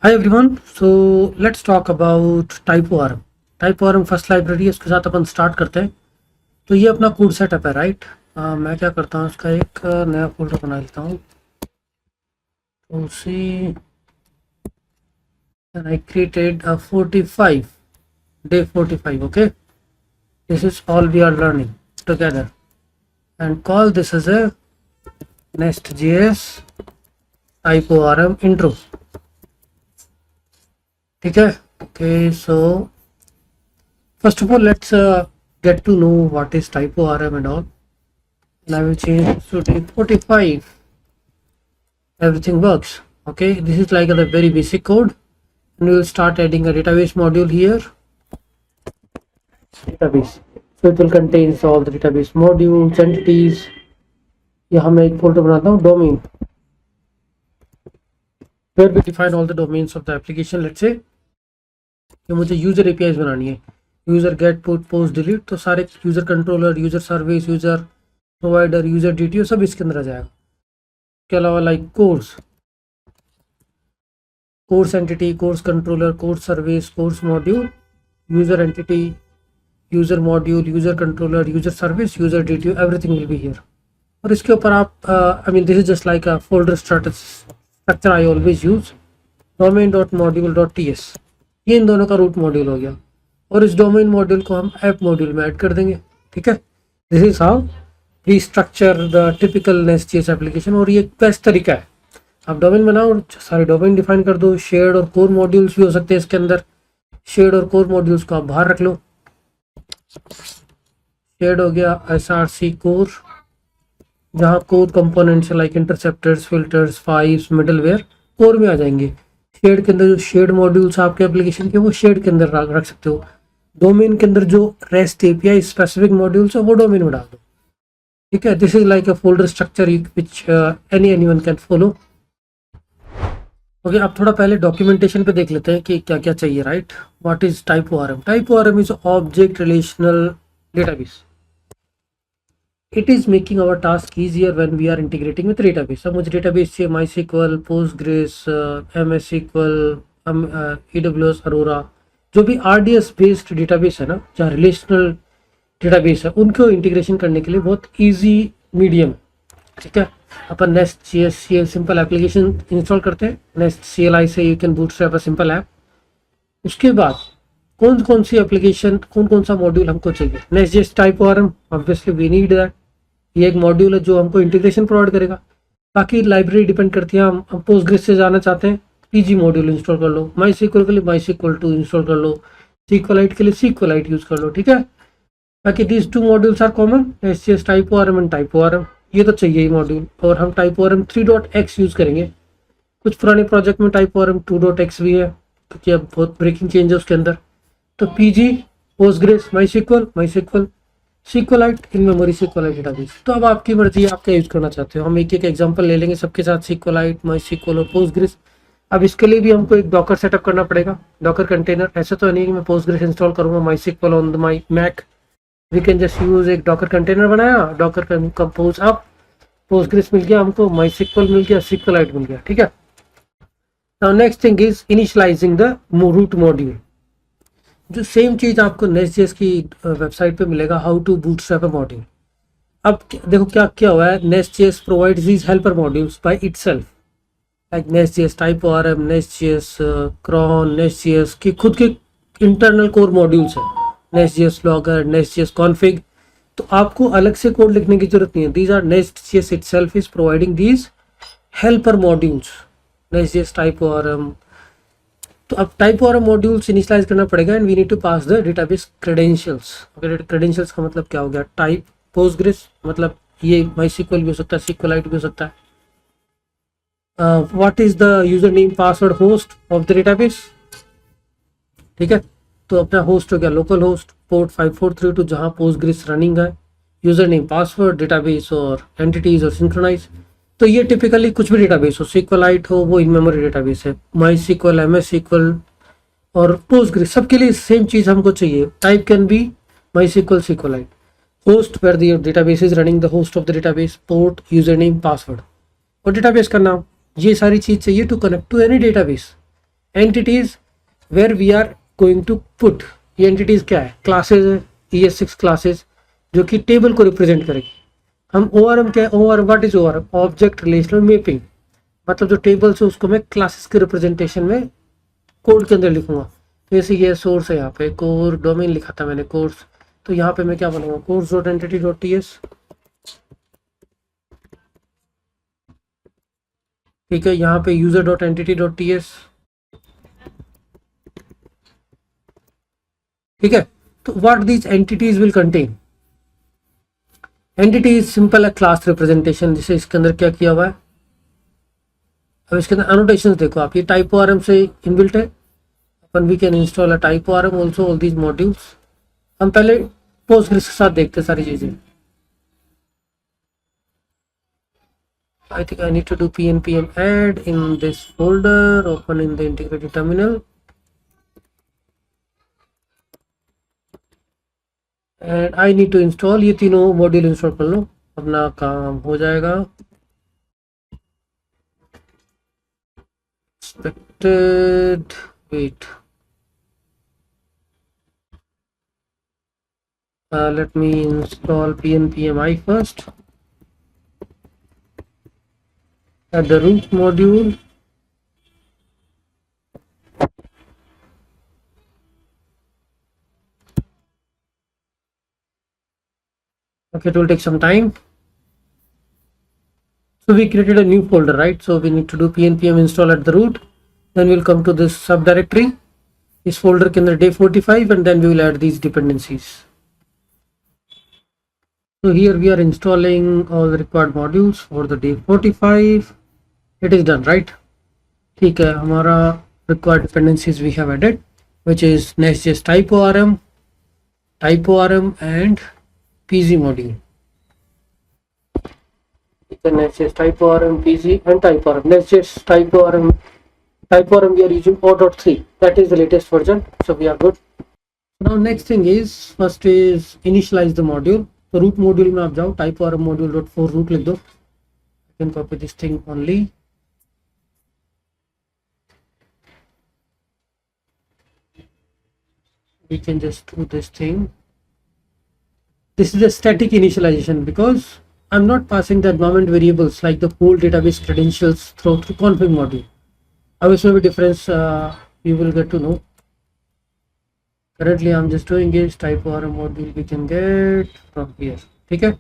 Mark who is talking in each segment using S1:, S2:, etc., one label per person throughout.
S1: Hi everyone, so let's talk about TypeORM. TypeORM first library है, उसके साथ अपन start करते हैं। तो ये अपना कोड सेटअप है, राइट। मैं क्या करता हूँ, इसका एक नया फोल्डर बना लेता हूँ। तो उसी I created 45 day 45, okay. This is all we are learning together and call this is a nest.js TypeORM intro. ठीक है, okay. So first of all, let's get to know what is typo-rm and all. And I will change this to day 45. Everything works. Okay, this is like the very basic code, and we will start adding a database module here. Database. So it will contain all the database modules, entities. यहाँ मैं एक folder बनाता हूँ, domain, where we define all the domains of the application. Let's say कि मुझे user APIs बनानी है, user gate put post delete, तो सारे user controller, user service, user provider, user DTO सब इसके अंदर आ जाएगा। इसके अलावा like course entity, course controller, course service, course module, user entity, user module, user controller, user service, user DTO, everything will be here. और इसके ऊपर आप I mean this is just like a folder structure I always use. domain.module.ts, ये इन दोनों का root module हो गया, और इस डोमेन मॉड्यूल को हम ऐप मॉड्यूल में ऐड कर देंगे। ठीक है, this is how we structure the typical NestJS application. और ये बेस्ट तरीका है, आप डोमेन बनाओ और सारे डोमेन डिफाइन कर दो। शेयर्ड और कोर मॉड्यूल्स भी हो सकते हैं इसके अंदर। शेयर्ड और कोर मॉड्यूल्स को आप बाहर रख लो। शेयर्ड हो गया SRC कोर, जहाँ core components like interceptors, filters, files, middleware core में आ जाएंगे। शेयर्ड के अंदर जो शेयर्ड मॉड्यूल्स आपके एप्लीकेशन के, वो शेयर्ड के अंदर रख सकते हो। डोमेन के अंदर जो रेस्ट एपीआई स्पेसिफिक मॉड्यूल्स है वो डोमेन में डाल दो। ठीक है, this is like a folder structure which anyone can follow. Okay, अब थोड़ा पहले डॉक्यूमेंटेशन पे देख लेते हैं कि क्या क्या चाहिए, right. What is TypeORM? TypeORM is object relational database. It is making our task easier when we are integrating with database. अब मुझे डेटाबेस चाहिए MySQL, Postgres, MS SQL, AWS Aurora, जो भी RDS बेस्ड डेटाबेस है ना, जहाँ relational database है, उनको इंटीग्रेशन करने के लिए बहुत इजी मीडियम। ठीक है, अपन नेस्ट.js सिंपल एप्लीकेशन इंस्टॉल करते हैं। नेस्ट CLI से you can bootstrap a simple app. उसके बाद कौन कौन सी एप्लीकेशन, कौन कौन सा मॉड्यूल हमको चाहिए? नेस्ट.js टाइपोआरएम, ऑब्वियसली वी नीड दैट। ये एक मॉड्यूल है जो हमको इंटीग्रेशन प्रोवाइड करेगा। बाकी लाइब्रेरी डिपेंड करती है, हम पोस्टग्रेस से जाना चाहते हैं, PG मॉड्यूल इंस्टॉल कर लो। MySQL के लिए MySQL 2 इंस्टॉल कर लो। SQLite के लिए SQLite यूज कर लो। ठीक है, बाकी these 2 modules are common, NestJS TypeORM and TypeORM. ये तो चाहिए ही मॉड्यूल। और हम टाइपोआरएम 3.x यूज करेंगे। कुछ पुराने प्रोजेक्ट में टाइपोआरएम 2.x भी है, क्योंकि अब बहुत ब्रेकिंग चेंज है उसके अंदर। तो PG, Postgres, MySQL, SQLite, in memory SQLite database. तो अब आपकी मर्जी है, आप क्या यूज करना चाहते हो। हम एक एक एग्जांपल ले लेंगे सबके साथ, SQLite, MySQL और पोस्टग्रेस। अब इसके लिए भी हमको एक डॉकर सेटअप करना पड़ेगा, डॉकर कंटेनर। ऐसा तो नहीं कि मैं पोस्टग्रेस इंस्टॉल करूंगा MySQL on my Mac. We can just use एक डॉकर कंटेनर बनाया, डॉकर कंपोज अप, पोस्टग्रेस मिल गया हमको, MySQL मिल गया, SQLite मिल गया। ठीक है, now next thing is initializing the root module. जो सेम चीज आपको नेस्ट.js की वेबसाइट पे मिलेगा, how to bootstrap a module. अब देखो क्या क्या हुआ है, NestJS provides these helper modules by itself, like NestJS TypeORM, NestJS cron, NestJS की खुद के इंटरनल कोर मॉड्यूल्स है, नेस्ट.js लॉगर, नेस्ट.js कॉन्फ़िग। तो आपको अलग से कोड लिखने की जरूरत नहीं है। These are NestJS itself is providing these helper modules, NestJS TypeORM. तो अब टाइपोआरएम मॉड्यूल्स इनिशियलाइज करना पड़ेगा, and we need to pass the database credentials. Credentials का मतलब क्या हो गया? टाइप पोस्टग्रेस, मतलब ये MySQL भी हो सकता है, SQLite भी हो सकता है। What is the user name, password, host of the database. ठीक है, तो अपना होस्ट हो गया लोकल होस्ट, पोर्ट 5432 जहाँ पोस्टग्रेस रनिंग है, यूजर नेम, पासवर्ड, डेटाबेस और एंटिटीज और सिंक्रोनाइज। तो ये टिपिकली कुछ भी डेटाबेस हो, SQLite हो, वो इन मेमोरी डेटाबेस है। MySQL, MS SQL और पोस्टग्रेस, सबके लिए सेम चीज हमको चाहिए। Type can be MySQL, SQLite। Host, where the database is running, the host of the database, port, username, password और डेटाबेस का नाम। ये सारी चीज चाहिए to connect to any database. Entities where we are going to put, ये entities क्या है, क्लासेज है, ES6 क्लासेज जो कि टेबल को रिप्रेजेंट करेगी। हम ORM क्या है, ORM what is ORM, object relational mapping, मतलब जो टेबल से उसको मैं क्लासेस के रिप्रेजेंटेशन में कोड के अंदर लिखूंगा। तो जैसे ये सोर्स है, यहाँ पे कोर डोमेन लिखा था मैंने कोर्स, तो यहाँ पे मैं क्या बनाऊंगा, course dot entity dot TS, ठीक है। यहाँ पे user dot entity dot TS, ठीक है। तो what these entities will contain, entity is simple है क्लास रिप्रेजेंटेशन, जैसे इसके अंदर क्या किया हुआ है। अब इसके अंदर एनोटेशंस देखो आप, ये टाइप ORM से इनबिल्ट है, अपन we can install a type ORM also all these modules. हम पहले पोस्टग्रेस के साथ देखते हैं सारी चीजें। I think I need to do pnpm add in this folder, open in the integrated terminal, and I need to install, ये तीनों मॉड्यूल इंस्टॉल कर लो, अपना काम हो जाएगा। Expected wait, let me install pnpmi first at the root module. Okay, it will take some time. So we created a new folder, right? So we need to do pnpm install at the root, then we'll come to this subdirectory, इस folder के अंदर day 45, and then we will add these dependencies. So here we are installing all the required modules for the day 45. It is done, right? ठीक है, हमारा required dependencies we have added, which is Next.js type ORM and PZ module. Next.js type ORM, PZ and type ORM. Next.js type ORM we are using 4.3, that is the latest version, so we are good. Now next thing is, first is initialize the module. तो root module में आप जाओ, type ORM module dot for root लिख दो, I can copy this thing only. We can just do this thing. This is a static initialization because I'm not passing the environment variables like the pool database credentials through config module. अब इसमें भी difference you will get to know. Currently I'm just doing is type ORM module we can get from here, ठीक है।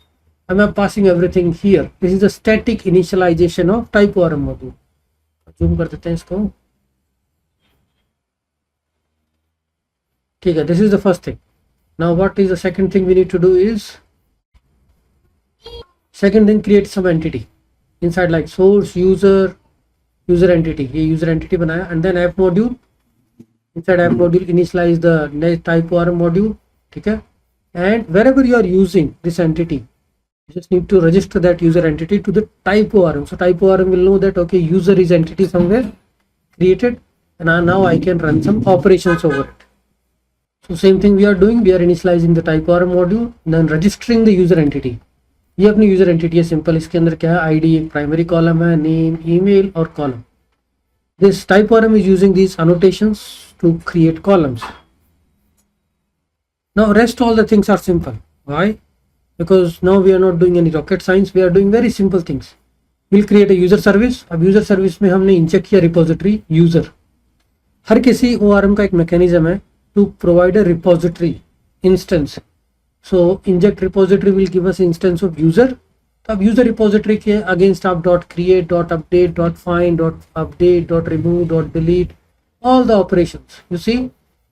S1: I'm passing everything here. This is the static initialization of type ORM module. Zoom कर देते हैं इसको, ठीक है। This is the first thing. Now what is the second thing we need to do is, second thing, create some entity inside like source user entity, ये user entity बनाया, and then app module, inside app module initialize the type ORM module, ठीक है। And wherever you are using this entity, you just need to register that user entity to the type ORM. So type ORM will know that okay, user is entity somewhere created, and now I can run some operations over it. So same thing we are doing, we are initializing the type ORM module, then registering the user entity. ये अपनी user entity है simple, इसके अंदर क्या है, ID एक primary column है, name, email और column. This type ORM is using these annotations to create columns. Now rest all the things are simple. Why? Because now we are not doing any rocket science, we are doing very simple things. We'll create a user service. अब user service में हमने inject किया repository user. हर किसी ORM का एक mechanism है to provide a repository instance. So inject repository will give us instance of user. तो अब user repository के against आप dot create, dot update, dot find, dot update, dot remove, dot delete, all the operations. You see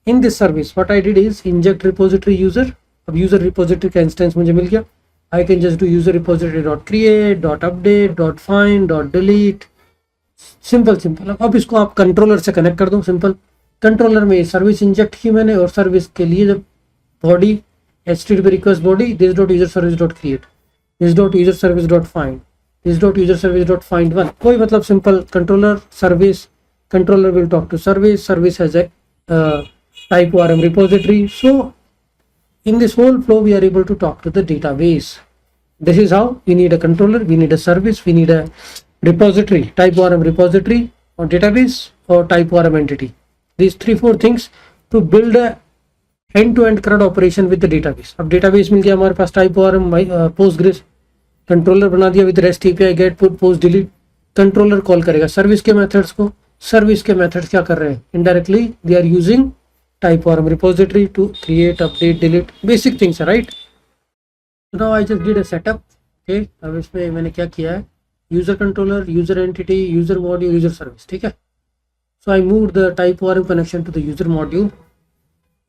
S1: in this service what I did is inject repository user. अब user repository का instance मुझे मिल गया. I can just do user repository dot create, dot update, dot find, dot delete. Simple. अब इसको आप controller से connect कर दो। सिंपल कंट्रोलर में सर्विस इंजेक्ट की मैंने, और सर्विस के लिए जब body HTTP request body this dot user service dot create, this dot user service dot find, this dot user service dot find one, कोई मतलब simple controller service, controller will talk to service has a type ORM repository. So in this whole flow we are able to talk to the database. This is how we need a controller, we need a service, we need a repository, type ORM repository or database or type ORM entity. these 3-4 things to build a end-to-end CRUD operation with the database. अब database मिल गया हमारे पास, type ORM, Postgres, controller बना दिया with REST API, get put post delete. Controller call करेगा service के methods को. सर्विस के मेथड्स क्या कर रहे हैं? Indirectly they are using type ORM repository to create, update, delete, basic things है, right. Now I just did a setup. Okay, अब इसमें मैंने क्या किया है, user controller, user entity, user module, user service. ठीक है. So I moved the type ORM connection to the user module.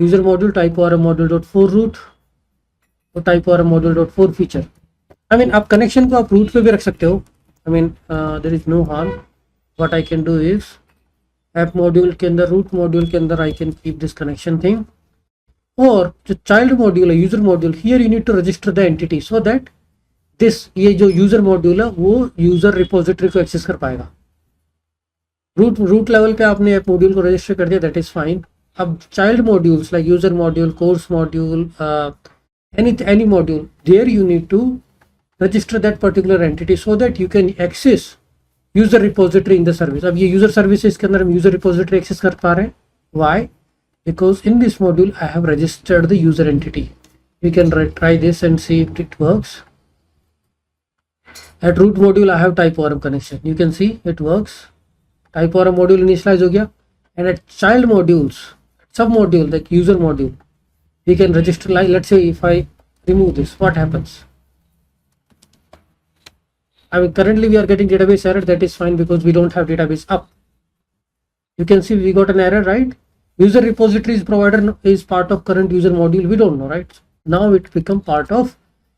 S1: User module type ORM module.4 root और type ORM module.4 feature. I mean आप connection को आप root पे भी रख सकते हो. I mean there is no harm. What I can do is app module के अंदर, root module के अंदर I can keep this connection thing. और जो child module है, user module, here you need to register the entity so that this ये जो user module है वो user repository को access कर पाएगा. रूट लेवल पे आपने ऐप मॉड्यूल को रजिस्टर कर दिया, दैट इज फाइन. अब child modules like user module, course module, any module, there you need to register that particular entity so that you can access user repository in the service. अब ये user services के अंदर हम user repository access कर पा रहे हैं. Why? Because in this module I have registered the user entity. You can try this and see if it works. At root module I have type ORM connection. You can see it works. Type ORM module initialise हो गया. And at child modules, sub module like user module, we can register. Like let's say if I remove this, what happens? I mean currently we are getting database error. That is fine because we don't have database up. You can see we got an error, right? User repository is provider is part of current user module. We don't know, right? Now it become part of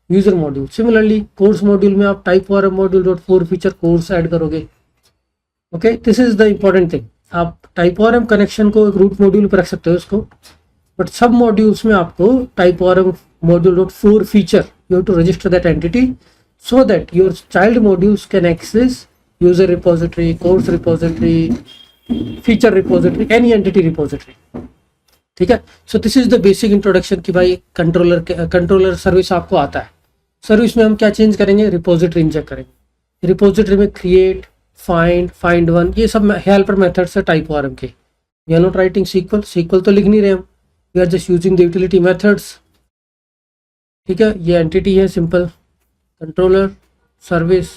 S1: user module. Similarly course module में आप type ORM module.4 feature course add करोगे. Okay, this is the important thing. आप type ORM connection को एक root module पर रख सकते हो इसको, बट सब मॉड्यूल्स में आपको type ORM module.4 feature you have to register that entity so that your child modules can access user repository, course repository, feature repository, any entity repository. ठीक है. So this is the basic introduction कि भाई controller service आपको आता है. Service में हम क्या चेंज करेंगे? रिपोजिटरी इंजेक्ट करेंगे. रिपोजिटरी में क्रिएट, फाइंड वन, ये सब हेल्पर मेथड्स है टाइप ORM के. We are not writing SQL तो लिख नहीं रहे हम, we are just using the utility methods. ठीक है. ये एंटिटी है सिंपल, कंट्रोलर, सर्विस,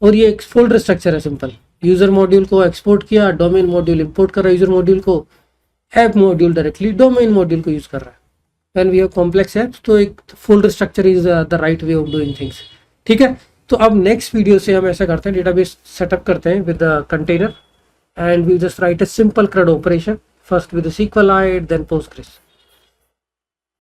S1: और ये एक फोल्डर स्ट्रक्चर है सिंपल. यूजर मॉड्यूल को एक्सपोर्ट किया, डोमेन मॉड्यूल इंपोर्ट कर रहा है यूजर मॉड्यूल को, app module directly domain module को यूज कर रहा है. When we have complex apps तो एक folder structure is the right way of doing things. ठीक है. तो अब नेक्स्ट वीडियो से हम ऐसा करते हैं, डेटाबेस सेटअप करते हैं with the container and we just write a simple CRUD operation first with SQLite then Postgres.